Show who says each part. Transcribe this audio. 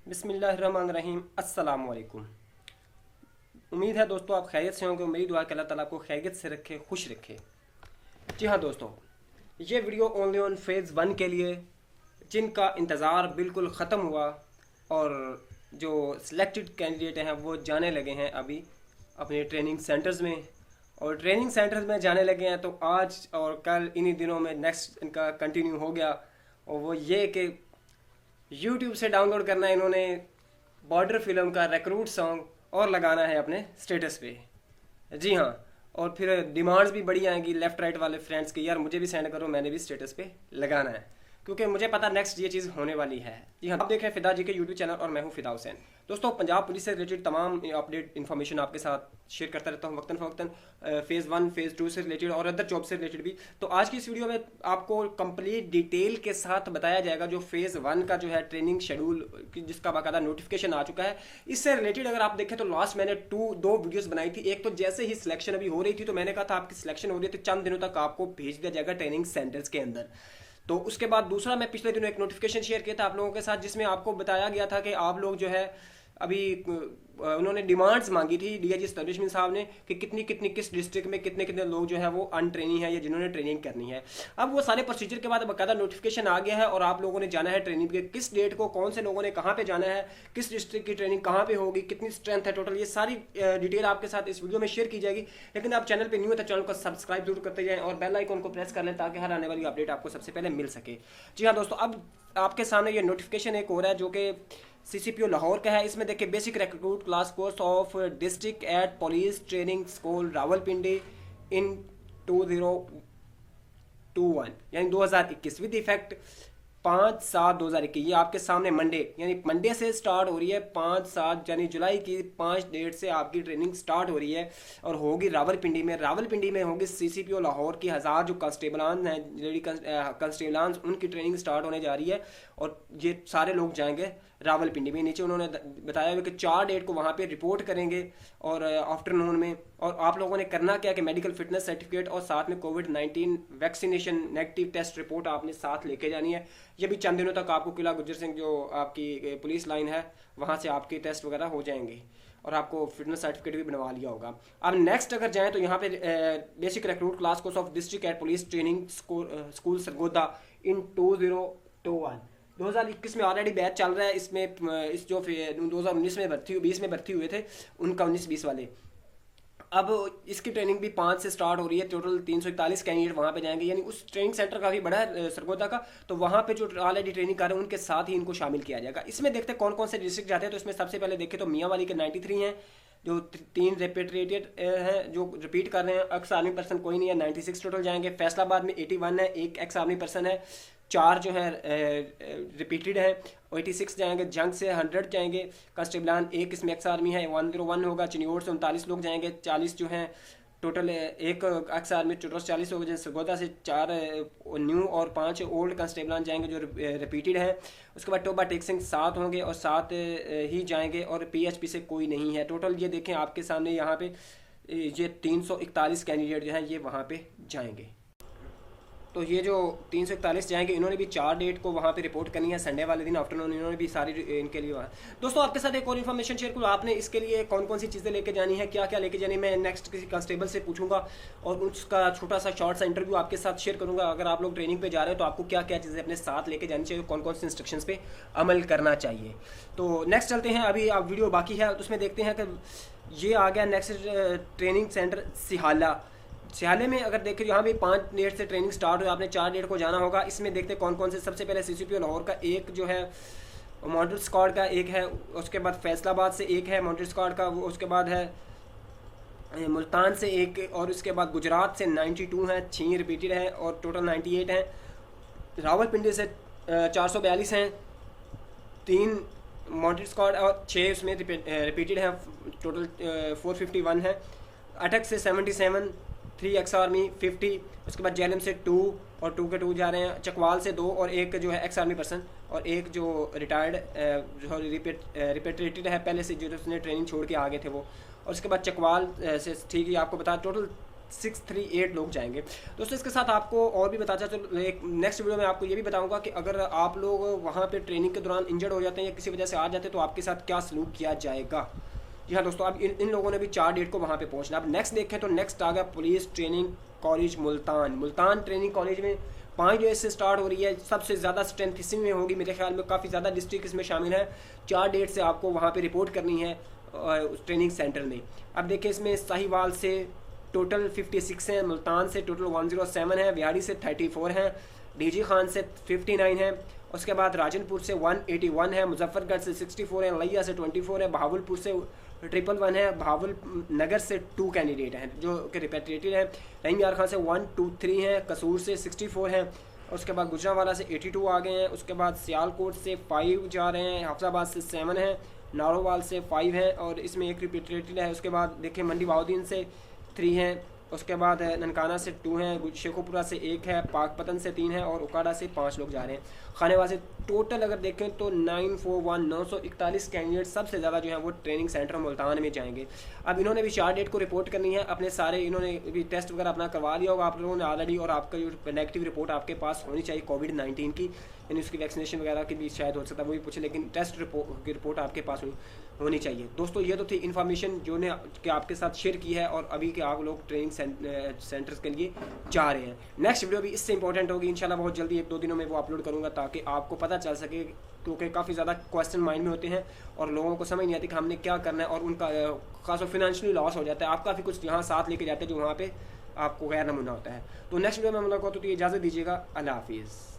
Speaker 1: बिस्मिल्लाहिर्रहमानिर्रहीम अस्सलाम वालेकुम। उम्मीद है दोस्तों आप खैरियत से होंगे। मेरी दुआ कि अल्लाह ताला आपको खैरियत से रखे, खुश रखे। जी हाँ दोस्तों, ये वीडियो ओनली ऑन फेज़ 1 के लिए जिनका इंतज़ार बिल्कुल ख़त्म हुआ और जो सिलेक्टेड कैंडिडेट हैं वो जाने लगे हैं अभी अपने ट्रेनिंग सेंटर्स में। और ट्रेनिंग सेंटर्स में जाने लगे हैं तो आज और कल इन्हीं दिनों में नेक्स्ट इनका कंटिन्यू हो गया। और वो ये कि यूट्यूब से डाउनलोड करना है इन्होंने बॉर्डर फिल्म का रिक्रूट सॉन्ग और लगाना है अपने स्टेटस पे। जी हाँ, और फिर डिमांड्स भी बड़ी आएंगी लेफ़्ट राइट वाले फ्रेंड्स की, यार मुझे भी सेंड करो, मैंने भी स्टेटस पे लगाना है, क्योंकि मुझे पता नेक्स्ट ये चीज़ होने वाली है। जी हाँ, आप देख रहे हैं फिदा जी के यूट्यूब चैनल और मैं हूँ फिदा हुसैन। दोस्तों, पंजाब पुलिस से रिलेटेड तमाम अपडेट इन्फॉर्मेशन आपके साथ शेयर करता रहता हूँ वक्तन फ़वक्तन, फेज़ 1 फेज़ 2 से रिलेटेड और अदर जॉब से रिलेटेड भी। तो आज की इस वीडियो में आपको कंप्लीट डिटेल के साथ बताया जाएगा जो फेज़ 1 का जो है ट्रेनिंग शेड्यूल जिसका बाकायदा नोटिफिकेशन आ चुका है। इससे रिलेटेड अगर आप देखें तो लास्ट मैंने दो वीडियोस बनाई थी। एक तो जैसे ही सिलेक्शन अभी हो रही थी तो मैंने कहा था आपकी सिलेक्शन हो रही है तो चंद दिनों तक आपको भेज दिया जाएगा ट्रेनिंग सेंटर्स के अंदर। तो उसके बाद दूसरा मैं पिछले दिनों एक नोटिफिकेशन शेयर किया था आप लोगों के साथ जिसमें आपको बताया गया था कि आप लोग जो है अभी उन्होंने डिमांड्स मांगी थी डीआईजी एस्टैब्लिशमेंट साहब ने कि कितनी कितनी किस डिस्ट्रिक्ट में कितने कितने लोग जो है वो अनट्रेनिंग है या जिन्होंने ट्रेनिंग करनी है। अब वो सारे प्रोसीजर के बाद बाकायदा नोटिफिकेशन आ गया है और आप लोगों ने जाना है ट्रेनिंग के किस डेट को, कौन से लोगों ने कहाँ पे जाना है, किस डिस्ट्रिक्ट की ट्रेनिंग कहाँ पे होगी, कितनी स्ट्रेंथ है टोटल, ये सारी डिटेल आपके साथ इस वीडियो में शेयर की जाएगी। लेकिन आप चैनल पर न्यू है तो चैनल को सब्सक्राइब जरूर करते जाएं और बेल आइकन को प्रेस कर लें ताकि हर आने वाली अपडेट आपको सबसे पहले मिल सके। जी हाँ दोस्तों, अब आपके सामने ये नोटिफिकेशन एक हो रहा है जो कि सीसीपीओ लाहौर का है। इसमें देखिए basic recruit class course of district at police training school Rawalpindi in 2021 यानी 2021 विद इफेक्ट 5/7/2021। ये आपके सामने मंडे यानी मंडे से स्टार्ट हो रही है। 5/7 यानी जुलाई की 5 डेट से आपकी ट्रेनिंग स्टार्ट हो रही है और होगी रावलपिंडी में। रावलपिंडी में होगी सीसीपीओ लाहौर की 1000 जो कांस्टेबलान हैं, लेडी कांस्टेबलान, उनकी ट्रेनिंग स्टार्ट होने जा रही है और ये सारे लोग जाएंगे रावलपिंडी में। नीचे उन्होंने बताया हुआ कि 4 डेट को वहाँ पे रिपोर्ट करेंगे और आफ्टरनून में। और आप लोगों ने करना क्या कि मेडिकल फिटनेस सर्टिफिकेट और साथ में कोविड-19 वैक्सीनेशन नेगेटिव टेस्ट रिपोर्ट आपने साथ लेके जानी है। ये भी चंद दिनों तक आपको किला गुज्जर सिंह जो आपकी पुलिस लाइन है वहाँ से आपके टेस्ट वगैरह हो जाएंगे और आपको फिटनेस सर्टिफिकेट भी बनवा लिया होगा। अब नेक्स्ट अगर जाएँ तो यहाँ पे basic recruit class course of district at police training school Sargodha in 2021 में ऑलरेडी बैच चल रहा है। इसमें इस जो 2019 में 20 में भर्ती हुए थे उनका 19-20 वाले, अब इसकी ट्रेनिंग भी 5 से स्टार्ट हो रही है। टोटल 341 कैंडिडेट वहाँ पे जाएंगे, यानी उस ट्रेनिंग सेंटर काफ़ी बड़ा है सरगोदा का, तो वहाँ पे जो ऑलरेडी ट्रेनिंग कर रहे हैं उनके साथ ही इनको शामिल किया जाएगा। इसमें देखते हैं कौन कौन से डिस्ट्रिक्ट जाते हैं। तो इसमें सबसे पहले देखें तो मियाँ वाली के 93 हैं, जो 3 रिपीटेटेड हैं जो रिपीट कर रहे हैं। एक्स आर्मी पर्सन कोई नहीं है, 96 टोटल जाएंगे। फैसलाबाद में 81 है, एक एक्स आर्मी पर्सन है, 4 जो है रिपीटेड है। 86 जाएंगे। जंग से 100 जाएंगे कांस्टेबलान, एक इसमें एक्स आर्मी है, 101 होगा। चिन्योर से 39 लोग जाएंगे, 40 जो हैं टोटल, एक एक्स आर्मी टोटल 40 होगा। जैसे सरगोदा से 4 न्यू और 5 ओल्ड कांस्टेबलान जाएंगे जो रिपीटेड हैं। उसके बाद टोबा टेक्सिंग 7 होंगे और 7 ही जाएंगे और पीएचपी से कोई नहीं है। टोटल ये देखें आपके सामने यहाँ पे ये 341 कैंडिडेट जो हैं ये वहाँ पे जाएंगे। तो ये जो 341 जाएंगे इन्होंने भी 4 डेट को वहाँ पे रिपोर्ट करनी है, संडे वाले दिन आफ्टरनून। इन्होंने भी सारी इनके लिए वहाँ। दोस्तों आपके साथ एक और इन्फॉर्मेशन शेयर करूँ, आपने इसके लिए कौन कौन सी चीज़ें लेके जानी है, क्या क्या लेके जानी है, मैं नेक्स्ट किसी कांस्टेबल से पूछूंगा और उसका छोटा सा शॉर्ट सा इंटरव्यू आपके साथ शेयर करूँगा। अगर आप लोग ट्रेनिंग पर जा रहे हो तो आपको क्या क्या चीज़ें अपने साथ लेके जानी चाहिए, कौन कौन से इंस्ट्रक्शंस पे अमल करना चाहिए। तो नेक्स्ट चलते हैं, अभी आप वीडियो बाकी है तो उसमें देखते हैं कि ये आ गया नेक्स्ट ट्रेनिंग सेंटर सिहाले में। अगर देखें यहाँ भी 5 डेट से ट्रेनिंग स्टार्ट हुई, आपने 4 डेट को जाना होगा। इसमें देखते हैं कौन कौन से। सबसे पहले सीसीपीओ लाहौर का एक जो है मॉडल स्क्वाड का एक है, उसके बाद फैसलाबाद से एक है मॉडल स्क्वाड का, उसके बाद है मुल्तान से एक, और उसके बाद गुजरात से 92 हैं, 6 रिपीटेड हैं और टोटल 98 हैं। रावलपिंडी से 442 हैं, 3 मॉडल स्क्वाड और 6 उसमें रिपीटेड हैं, टोटल 451 है। अटक से 77, 3 एक्स आर्मी 50, उसके बाद जेलम से 2 और 2 के 2 जा रहे हैं। चकवाल से 2 और एक जो है एक्स आर्मी पर्सन और एक जो रिटायर्ड जो रिपेट्रेटेड है पहले से, जो उसने ट्रेनिंग छोड़ के आ गए थे वो। और उसके बाद चकवाल से ठीक है आपको बता टोटल 638 लोग जाएंगे। दोस्तों इसके साथ आपको और भी बताता चलो, एक नेक्स्ट वीडियो में आपको ये भी बताऊंगा कि अगर आप लोग वहाँ पे ट्रेनिंग के दौरान इंजर्ड हो जाते हैं या किसी वजह से आ जाते हैं तो आपके साथ क्या सलूक किया जाएगा। जी हाँ दोस्तों, अब इन लोगों ने भी 4 डेट को वहाँ पे पहुँचना। अब नेक्स्ट देखें तो नेक्स्ट आ गया police training college Multan training college में 5 डेट से स्टार्ट हो रही है। सबसे ज़्यादा स्ट्रेंथ इसी में होगी, मेरे ख्याल में काफ़ी ज़्यादा डिस्ट्रिक्ट इसमें शामिल है। 4 डेट से आपको वहाँ पे रिपोर्ट करनी है उस ट्रेनिंग सेंटर में। अब देखिए इसमें साहिवाल से टोटल 56 हैं, मुल्तान से टोटल 107 है, बिहारी से 34 हैं, डीजी खान से 59 है, उसके बाद राजनपुर से 181 है, मुजफ्फरगढ़ से 64 है, लिया से 24 है, बहावलपुर से 111 है, भावल नगर से 2 कैंडिडेट हैं जो कि रिपेट्रेटेड हैं, रहीम यार खान से 123 हैं, कसूर से 64 हैं, उसके बाद गुजरांवाला से 82 आ गए हैं, उसके बाद सियालकोट से 5 जा रहे हैं, हाफिजाबाद से 7 हैं, नारोवाल से 5 हैं और इसमें एक रिपेट्रेटेड है। उसके बाद देखिए मंडी बहाउद्दीन से 3 हैं, उसके बाद ननकाना से 2 हैं, शेखोपुरा से 1 है, पाकपतन से 3 है और उकाड़ा से 5 लोग जा रहे हैं। खानेवा से टोटल अगर देखें तो 941 कैंडिडेट सबसे ज़्यादा जो है वो ट्रेनिंग सेंटर मुल्तान में जाएंगे। अब इन्होंने भी 4 डेट को रिपोर्ट करनी है, अपने सारे इन्होंने भी टेस्ट वगैरह अपना करवा लिया होगा आप लोगों ने ऑलरेडी, और आपका जो नेगेटिव रिपोर्ट आपके पास होनी चाहिए कोविड-19 की, यानी उसकी वैक्सीनेशन वगैरह की भी शायद हो सकता है वो भी पूछे, लेकिन टेस्ट की रिपोर्ट आपके पास होनी चाहिए। दोस्तों ये तो थी इन्फॉर्मेशन जो ने कि आपके साथ शेयर की है और अभी के आप लोग ट्रेनिंग सेंटर्स के लिए जा रहे हैं। नेक्स्ट वीडियो भी इससे इंपॉर्टेंट होगी इंशाल्लाह, बहुत जल्दी 1-2 दिनों में वो अपलोड करूँगा ताकि आपको पता चल सके, क्योंकि काफ़ी ज़्यादा क्वेश्चन माइंड में होते हैं और लोगों को समझ नहीं आती कि हमने क्या करना है और उनका खास फाइनेंशियली लॉस हो जाता है। आप काफ़ी कुछ यहाँ साथ लेके जाते हैं जो वहाँ पे आपको गैर नमूना होता है। तो नेक्स्ट वीडियो में मुलाकात होती है, इजाज़त दीजिएगा, अल्लाह हाफिज़।